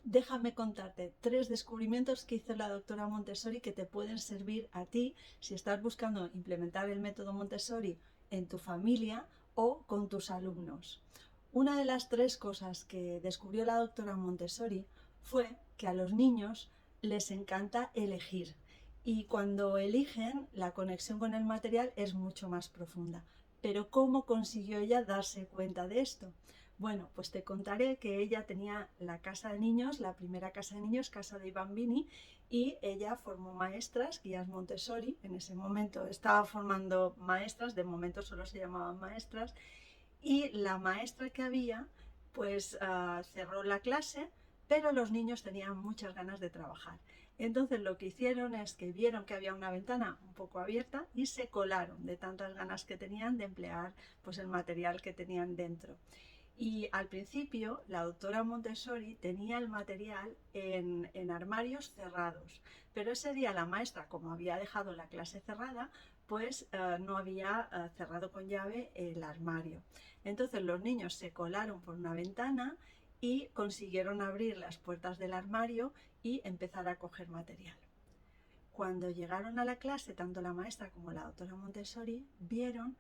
déjame contarte 3 descubrimientos que hizo la doctora Montessori que te pueden servir a ti si estás buscando implementar el método Montessori en tu familia o con tus alumnos. Una de las 3 cosas que descubrió la doctora Montessori fue que a los niños les encanta elegir y cuando eligen la conexión con el material es mucho más profunda. Pero ¿cómo consiguió ella darse cuenta de esto? Bueno, pues te contaré que ella tenía la casa de niños, la primera casa de niños, casa dei Bambini, y ella formó maestras, guías Montessori. En ese momento estaba formando maestras, de momento solo se llamaban maestras, y la maestra que había pues cerró la clase, pero los niños tenían muchas ganas de trabajar. Entonces lo que hicieron es que vieron que había una ventana un poco abierta y se colaron de tantas ganas que tenían de emplear pues el material que tenían dentro. Y al principio la doctora Montessori tenía el material en armarios cerrados, pero ese día la maestra, como había dejado la clase cerrada, pues no había cerrado con llave el armario. Entonces los niños se colaron por una ventana y consiguieron abrir las puertas del armario y empezar a coger material. Cuando llegaron a la clase, tanto la maestra como la doctora Montessori vieron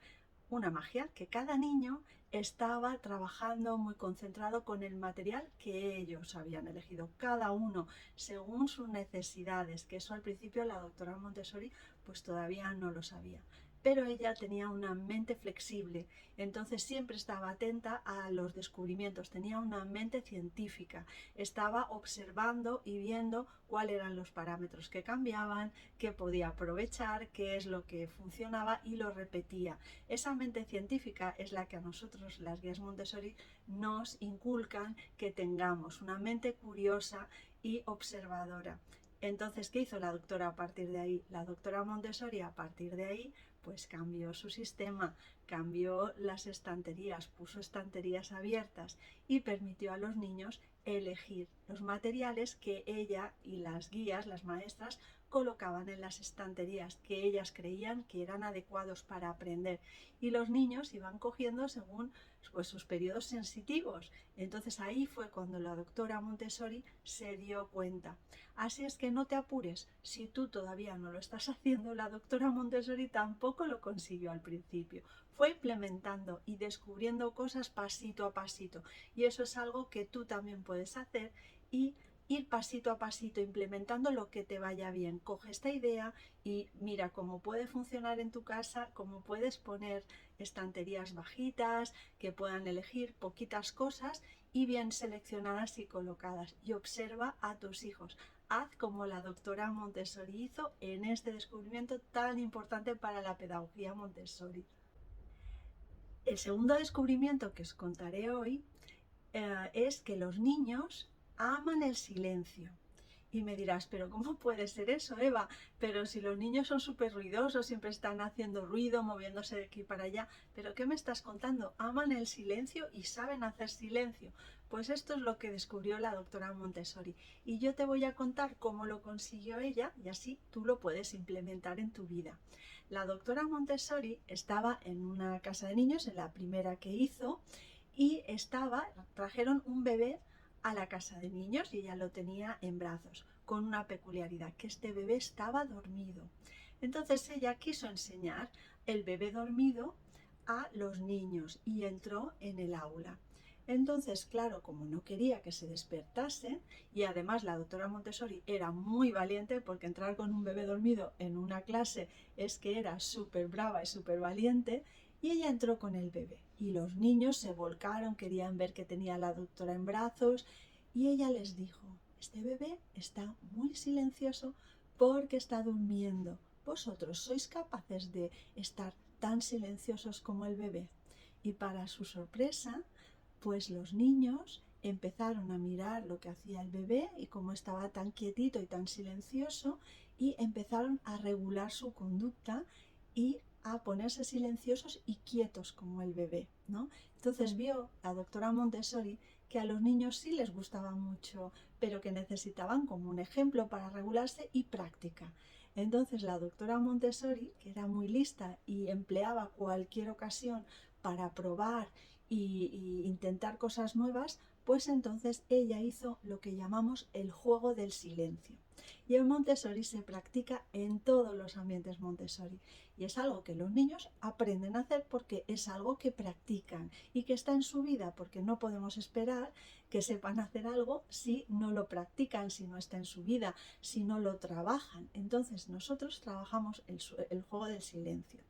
una magia, que cada niño estaba trabajando muy concentrado con el material que ellos habían elegido, cada uno según sus necesidades, que eso al principio la doctora Montessori pues todavía no lo sabía. Pero ella tenía una mente flexible, entonces siempre estaba atenta a los descubrimientos, tenía una mente científica, estaba observando y viendo cuáles eran los parámetros que cambiaban, qué podía aprovechar, qué es lo que funcionaba y lo repetía. Esa mente científica es la que a nosotros, las guías Montessori, nos inculcan que tengamos una mente curiosa y observadora. Entonces, ¿qué hizo la doctora a partir de ahí? La doctora Montessori a partir de ahí pues cambió su sistema, cambió las estanterías, puso estanterías abiertas y permitió a los niños elegir los materiales que ella y las guías, las maestras, colocaban en las estanterías que ellas creían que eran adecuados para aprender, y los niños iban cogiendo según pues, sus periodos sensitivos. Entonces ahí fue cuando la doctora Montessori se dio cuenta. Así es que no te apures, si tú todavía no lo estás haciendo, la doctora Montessori tampoco lo consiguió al principio. Fue implementando y descubriendo cosas pasito a pasito, y eso es algo que tú también puedes hacer y ir pasito a pasito implementando lo que te vaya bien. Coge esta idea y mira cómo puede funcionar en tu casa, cómo puedes poner estanterías bajitas, que puedan elegir poquitas cosas y bien seleccionadas y colocadas. Y observa a tus hijos. Haz como la doctora Montessori hizo en este descubrimiento tan importante para la pedagogía Montessori. El segundo descubrimiento que os contaré hoy es que los niños aman el silencio. Y me dirás, pero ¿cómo puede ser eso, Eva? Pero si los niños son súper ruidosos, siempre están haciendo ruido, moviéndose de aquí para allá. ¿Pero qué me estás contando? Aman el silencio y saben hacer silencio. Pues esto es lo que descubrió la doctora Montessori. Y yo te voy a contar cómo lo consiguió ella y así tú lo puedes implementar en tu vida. La doctora Montessori estaba en una casa de niños, en la primera que hizo, y trajeron un bebé a la casa de niños y ella lo tenía en brazos, con una peculiaridad, que este bebé estaba dormido. Entonces ella quiso enseñar el bebé dormido a los niños y entró en el aula. Entonces, claro, como no quería que se despertasen, y además la doctora Montessori era muy valiente, porque entrar con un bebé dormido en una clase es que era súper brava y súper valiente, y ella entró con el bebé y los niños se volcaron, querían ver que tenía a la doctora en brazos, y ella les dijo, este bebé está muy silencioso porque está durmiendo. ¿Vosotros sois capaces de estar tan silenciosos como el bebé? Y para su sorpresa, pues los niños empezaron a mirar lo que hacía el bebé y cómo estaba tan quietito y tan silencioso, y empezaron a regular su conducta y a ponerse silenciosos y quietos como el bebé, ¿no? Entonces vio la doctora Montessori que a los niños sí les gustaba mucho, pero que necesitaban como un ejemplo para regularse y práctica. Entonces la doctora Montessori, que era muy lista y empleaba cualquier ocasión para probar y intentar cosas nuevas, pues entonces ella hizo lo que llamamos el juego del silencio. Y el Montessori se practica en todos los ambientes Montessori y es algo que los niños aprenden a hacer porque es algo que practican y que está en su vida, porque no podemos esperar que sepan hacer algo si no lo practican, si no está en su vida, si no lo trabajan. Entonces nosotros trabajamos el juego del silencio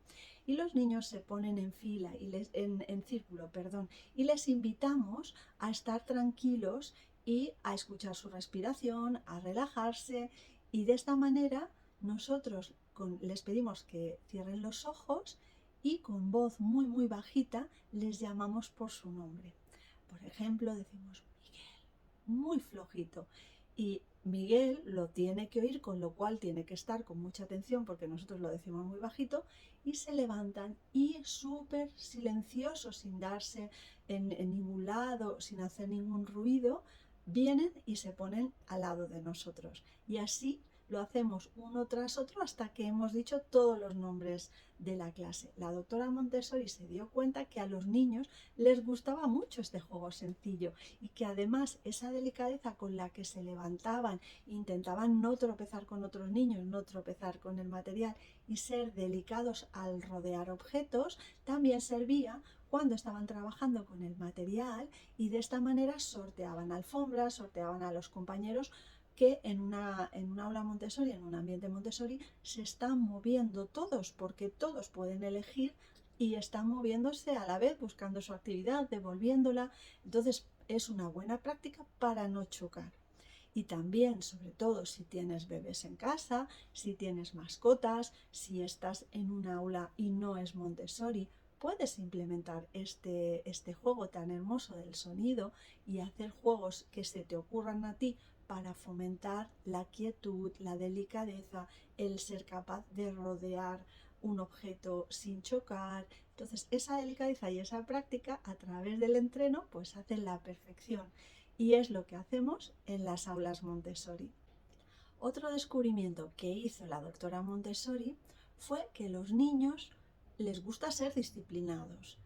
y los niños se ponen en fila y en círculo, perdón, y les invitamos a estar tranquilos y a escuchar su respiración, a relajarse, y de esta manera nosotros les pedimos que cierren los ojos y con voz muy muy bajita les llamamos por su nombre. Por ejemplo, decimos Miguel, muy flojito, y Miguel lo tiene que oír, con lo cual tiene que estar con mucha atención porque nosotros lo decimos muy bajito, y se levantan y súper silenciosos, sin darse en ningún lado, sin hacer ningún ruido, vienen y se ponen al lado de nosotros. Y así lo hacemos uno tras otro hasta que hemos dicho todos los nombres de la clase. La doctora Montessori se dio cuenta que a los niños les gustaba mucho este juego sencillo y que además esa delicadeza con la que se levantaban, intentaban no tropezar con otros niños, no tropezar con el material y ser delicados al rodear objetos, también servía cuando estaban trabajando con el material, y de esta manera sorteaban alfombras, sorteaban a los compañeros que en un aula Montessori, en un ambiente Montessori, se están moviendo todos, porque todos pueden elegir y están moviéndose a la vez, buscando su actividad, devolviéndola. Entonces es una buena práctica para no chocar. Y también, sobre todo, si tienes bebés en casa, si tienes mascotas, si estás en un aula y no es Montessori, puedes implementar este juego tan hermoso del sonido y hacer juegos que se te ocurran a ti para fomentar la quietud, la delicadeza, el ser capaz de rodear un objeto sin chocar. Entonces, esa delicadeza y esa práctica a través del entreno pues hacen la perfección. Y es lo que hacemos en las aulas Montessori. Otro descubrimiento que hizo la doctora Montessori fue que los niños les gusta ser disciplinados.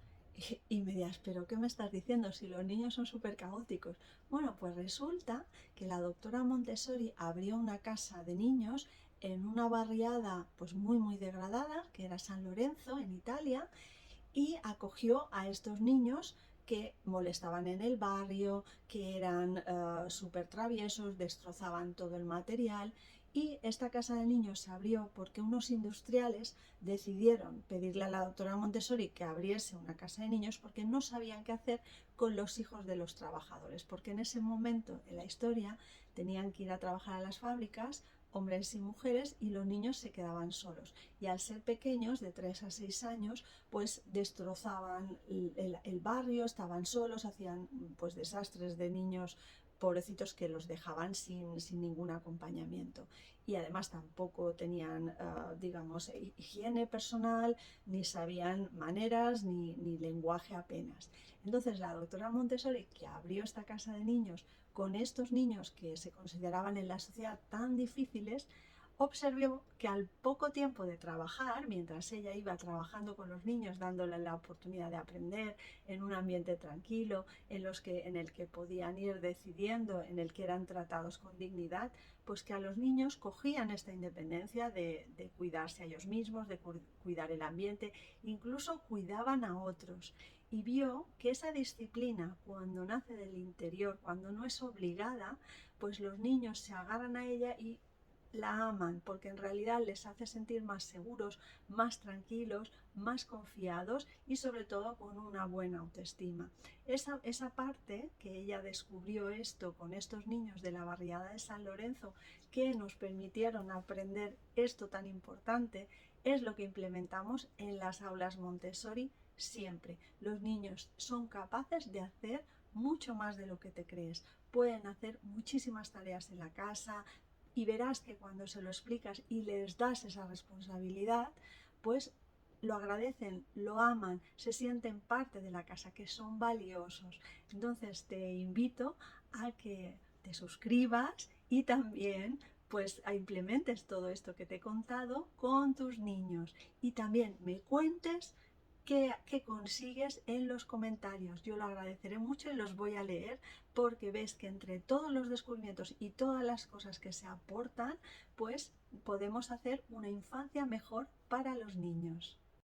Y me dirás, ¿pero qué me estás diciendo si los niños son súper caóticos? Bueno, pues resulta que la doctora Montessori abrió una casa de niños en una barriada pues muy muy degradada, que era San Lorenzo, en Italia, y acogió a estos niños que molestaban en el barrio, que eran súper traviesos, destrozaban todo el material. Y esta casa de niños se abrió porque unos industriales decidieron pedirle a la doctora Montessori que abriese una casa de niños porque no sabían qué hacer con los hijos de los trabajadores, porque en ese momento en la historia tenían que ir a trabajar a las fábricas hombres y mujeres, y los niños se quedaban solos. Y al ser pequeños, de 3 a 6 años, pues destrozaban el barrio, estaban solos, hacían pues desastres de niños pobrecitos que los dejaban sin ningún acompañamiento. Y además tampoco tenían, digamos, higiene personal, ni sabían maneras, ni lenguaje apenas. Entonces la doctora Montessori, que abrió esta casa de niños con estos niños que se consideraban en la sociedad tan difíciles, observó que al poco tiempo de trabajar, mientras ella iba trabajando con los niños, dándoles la oportunidad de aprender en un ambiente tranquilo, en el que podían ir decidiendo, en el que eran tratados con dignidad, pues que a los niños cogían esta independencia de cuidarse a ellos mismos, de cuidar el ambiente, incluso cuidaban a otros. Y vio que esa disciplina, cuando nace del interior, cuando no es obligada, pues los niños se agarran a ella y la aman, porque en realidad les hace sentir más seguros, más tranquilos, más confiados y sobre todo con una buena autoestima. Esa parte que ella descubrió esto con estos niños de la barriada de San Lorenzo, que nos permitieron aprender esto tan importante, es lo que implementamos en las aulas Montessori siempre. Los niños son capaces de hacer mucho más de lo que te crees. Pueden hacer muchísimas tareas en la casa, y verás que cuando se lo explicas y les das esa responsabilidad, pues lo agradecen, lo aman, se sienten parte de la casa, que son valiosos. Entonces te invito a que te suscribas y también pues implementes todo esto que te he contado con tus niños, y también me cuentes qué consigues en los comentarios. Yo lo agradeceré mucho y los voy a leer porque ves que entre todos los descubrimientos y todas las cosas que se aportan, pues podemos hacer una infancia mejor para los niños.